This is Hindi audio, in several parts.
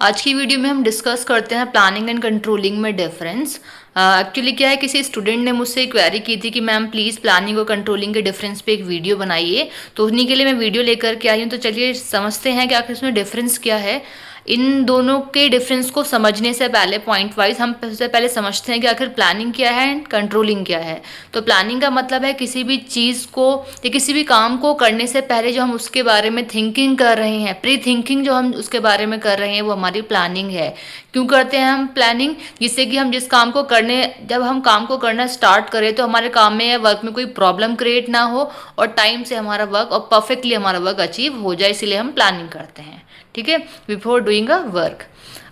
आज की वीडियो में हम डिस्कस करते हैं प्लानिंग एंड कंट्रोलिंग में डिफरेंस। एक्चुअली क्या है, किसी स्टूडेंट ने मुझसे क्वेरी की थी कि मैम प्लीज़ प्लानिंग और कंट्रोलिंग के डिफरेंस पे एक वीडियो बनाइए, तो उन्हीं के लिए मैं वीडियो लेकर के आई हूँ। तो चलिए समझते हैं कि आखिर इसमें डिफरेंस क्या है। इन दोनों के डिफरेंस को समझने से पहले पॉइंट वाइज हम सबसे पहले समझते हैं कि आखिर प्लानिंग क्या है एंड कंट्रोलिंग क्या है। तो प्लानिंग का मतलब है किसी भी चीज़ को या किसी भी काम को करने से पहले जो हम उसके बारे में थिंकिंग कर रहे हैं, प्री थिंकिंग जो हम उसके बारे में कर रहे हैं, वो हमारी प्लानिंग है। क्यों करते हैं हम प्लानिंग? जिससे कि हम जिस काम को करने जब हम काम को करना स्टार्ट करें तो हमारे काम में या वर्क में कोई प्रॉब्लम क्रिएट ना हो और टाइम से हमारा वर्क और परफेक्टली हमारा वर्क अचीव हो जाए, इसलिए हम प्लानिंग करते हैं। ठीक है, बिफोर डूइंग अ वर्क।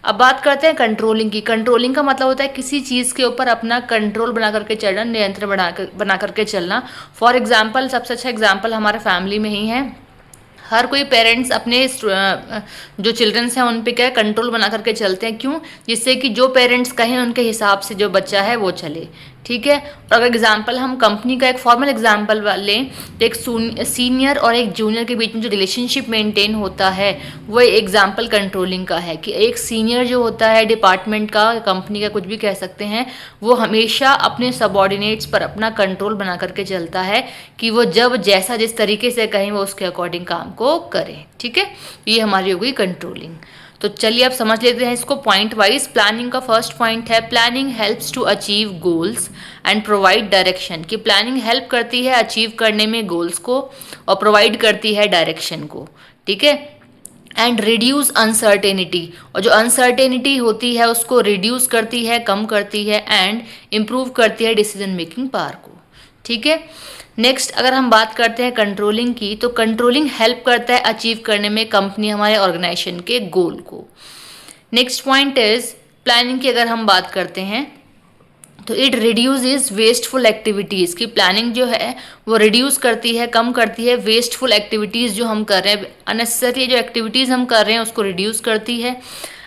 अब बात करते हैं कंट्रोलिंग की। कंट्रोलिंग का मतलब होता है किसी चीज़ के ऊपर अपना कंट्रोल बना करके चलना, नियंत्रण बना करके चलना। फॉर एग्जाम्पल, सबसे अच्छा एग्जाम्पल हमारे फैमिली में ही है। हर कोई पेरेंट्स अपने जो चिल्ड्रंस हैं उन पे क्या कंट्रोल बना करके चलते हैं। क्यों? जिससे कि जो पेरेंट्स कहें उनके हिसाब से जो बच्चा है वो चले। ठीक है। और अगर एग्जाम्पल हम कंपनी का एक फॉर्मल एग्जाम्पल लें तो एक सीनियर और एक जूनियर के बीच में जो रिलेशनशिप मेंटेन होता है वो एग्जाम्पल कंट्रोलिंग का है। कि एक सीनियर जो होता है डिपार्टमेंट का, कंपनी का, कुछ भी कह सकते हैं, वो हमेशा अपने सबॉर्डिनेट्स पर अपना कंट्रोल बना करके चलता है कि वो जब जैसा जिस तरीके से कहें वो उसके अकॉर्डिंग काम को करें। ठीक है, ये हमारी हो गई कंट्रोलिंग। तो चलिए अब समझ लेते हैं इसको पॉइंट वाइज। प्लानिंग का फर्स्ट पॉइंट है planning helps to achieve goals and provide direction. कि प्लानिंग हेल्प करती है अचीव करने में गोल्स को और प्रोवाइड करती है डायरेक्शन को। ठीक है। एंड रिड्यूस अनसर्टेनिटी, और जो अनसर्टेनिटी होती है उसको रिड्यूस करती है, कम करती है, एंड इम्प्रूव करती है डिसीजन मेकिंग पावर को। ठीक है। नेक्स्ट अगर हम बात करते हैं कंट्रोलिंग की, तो कंट्रोलिंग हेल्प करता है अचीव करने में कंपनी हमारे ऑर्गेनाइजेशन के गोल को। नेक्स्ट पॉइंट इज प्लानिंग की अगर हम बात करते हैं तो इट रिड्यूसेस वेस्टफुल एक्टिविटीज़। की प्लानिंग जो है वो रिड्यूस करती है, कम करती है वेस्टफुल एक्टिविटीज़ जो हम कर रहे हैं, अननेसेसरी जो एक्टिविटीज़ हम कर रहे हैं उसको रिड्यूस करती है,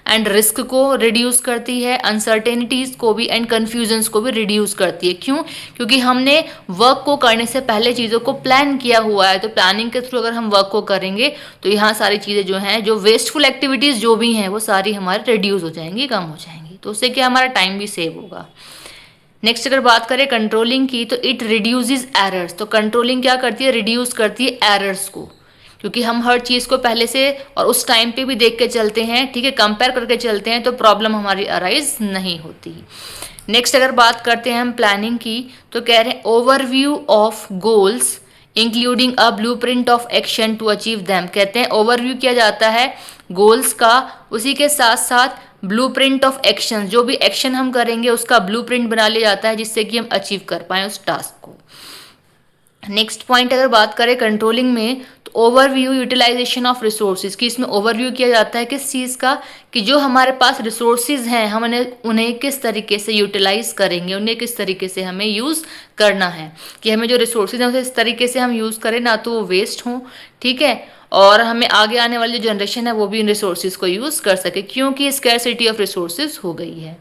एंड रिस्क को रिड्यूस करती है, अनसर्टेनिटीज़ को भी, एंड कन्फ्यूजन्स को भी रिड्यूस करती है। क्यों? क्योंकि हमने वर्क को करने से पहले चीज़ों को प्लान किया हुआ है। तो प्लानिंग के थ्रू अगर हम वर्क को करेंगे तो यहाँ सारी चीज़ें जो हैं, जो वेस्टफुल एक्टिविटीज़ जो भी हैं, वो सारी हमारे रिड्यूस हो जाएंगी, कम हो जाएंगी। तो उससे क्या हमारा टाइम भी सेव होगा। नेक्स्ट अगर बात करें कंट्रोलिंग की, तो इट रिड्यूसेस एरर्स। तो कंट्रोलिंग क्या करती है? रिड्यूस करती है एरर्स को। क्योंकि हम हर चीज़ को पहले से और उस टाइम पे भी देख के चलते हैं, ठीक है, कंपेयर करके चलते हैं, तो प्रॉब्लम हमारी अराइज नहीं होती। नेक्स्ट अगर बात करते हैं हम प्लानिंग की, तो कह रहे हैं overview of goals including a blueprint of action to achieve them. कहते हैं ओवरव्यू किया जाता है गोल्स का, उसी के साथ साथ ब्लूप्रिंट ऑफ एक्शन, जो भी एक्शन हम करेंगे उसका ब्लूप्रिंट बना लिया जाता है जिससे कि हम अचीव कर पाएँ उस टास्क को। नेक्स्ट पॉइंट अगर बात करें कंट्रोलिंग में, तो ओवरव्यू यूटिलाइजेशन ऑफ रिसोर्सेज। की इसमें ओवरव्यू किया जाता है किस चीज़ का? कि जो हमारे पास रिसोर्सेज हैं हम उन्हें किस तरीके से यूटिलाइज करेंगे, उन्हें किस तरीके से हमें यूज़ करना है। कि हमें जो रिसोर्सेज हैं उसे इस तरीके से हम यूज़ करें ना तो वो वेस्ट हों, ठीक है, और हमें आगे आने वाली जो जनरेशन है वो भी इन रिसोर्सेज को यूज़ कर सके, क्योंकि स्कैरसिटी ऑफ रिसोर्सेज हो गई है।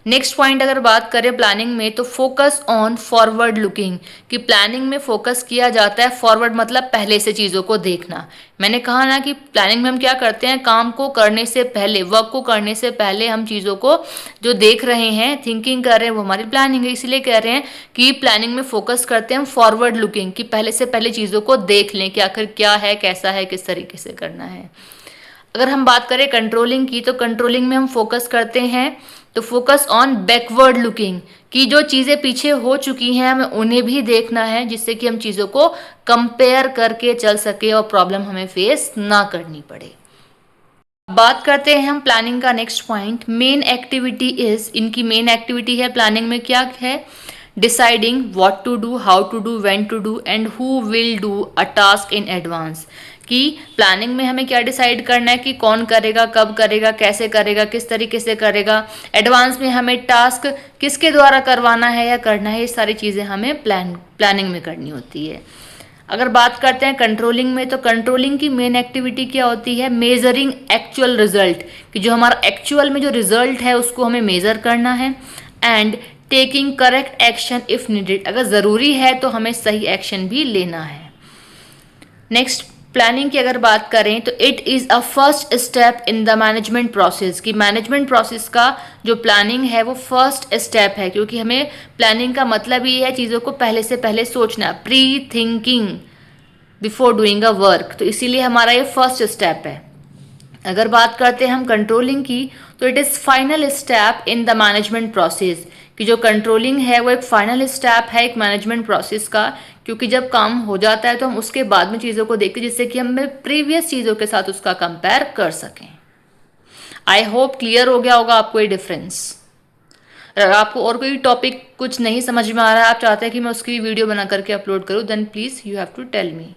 नेक्स्ट पॉइंट अगर बात करें प्लानिंग में, तो फोकस ऑन फॉरवर्ड लुकिंग। कि प्लानिंग में फोकस किया जाता है फॉरवर्ड, मतलब पहले से चीज़ों को देखना। मैंने कहा ना कि प्लानिंग में हम क्या करते हैं, काम को करने से पहले, वर्क को करने से पहले हम चीज़ों को जो देख रहे हैं, थिंकिंग कर रहे हैं, वो हमारी प्लानिंग है। इसलिए कह रहे हैं कि प्लानिंग में फोकस करते हैं हम फॉरवर्ड लुकिंग, कि पहले से पहले चीज़ों को देख लें कि आखिर क्या है, कैसा है, किस तरीके से करना है। अगर हम बात करें कंट्रोलिंग की, तो कंट्रोलिंग में हम फोकस करते हैं तो फोकस ऑन बैकवर्ड लुकिंग, कि जो चीज़ें पीछे हो चुकी हैं हमें उन्हें भी देखना है, जिससे कि हम चीज़ों को कंपेयर करके चल सके और प्रॉब्लम हमें फेस ना करनी पड़े। बात करते हैं हम प्लानिंग का next point, main activity is. इनकी मेन एक्टिविटी है प्लानिंग में क्या है? Deciding what to do, how to do, when to do, and who will do a task in advance. कि प्लानिंग में हमें क्या डिसाइड करना है कि कौन करेगा, कब करेगा, कैसे करेगा, किस तरीके से करेगा। एडवांस में हमें टास्क किसके द्वारा करवाना है या करना है, ये सारी चीज़ें हमें प्लानिंग में करनी होती है। अगर बात करते हैं कंट्रोलिंग में, तो कंट्रोलिंग की मेन एक्टिविटी क्या होती है? Measuring actual result. कि जो हमारा एक्चुअल में जो रिजल्ट है उसको हमें मेजर करना है, and taking correct action if needed. अगर ज़रूरी है तो हमें सही एक्शन भी लेना है। नेक्स्ट प्लानिंग की अगर बात करें तो it is a first step in the management process, कि मैनेजमेंट प्रोसेस का जो प्लानिंग है वो फर्स्ट स्टेप है, क्योंकि हमें प्लानिंग का मतलब ये है चीज़ों को पहले से पहले सोचना, pre thinking before doing a work, तो इसीलिए हमारा ये फर्स्ट स्टेप है। अगर बात करते हैं हम कंट्रोलिंग की, तो it is final step in the management process, कि जो कंट्रोलिंग है वो एक फाइनल स्टेप है एक मैनेजमेंट प्रोसेस का, क्योंकि जब काम हो जाता है तो हम उसके बाद में चीज़ों को देखते हैं जिससे कि हम प्रीवियस चीज़ों के साथ उसका कंपेयर कर सकें। आई होप क्लियर हो गया होगा आपको ये डिफरेंस। अगर आपको और कोई टॉपिक कुछ नहीं समझ में आ रहा है, आप चाहते हैं कि मैं उसकी वीडियो बना करके अपलोड करूँ, then please you have to tell me.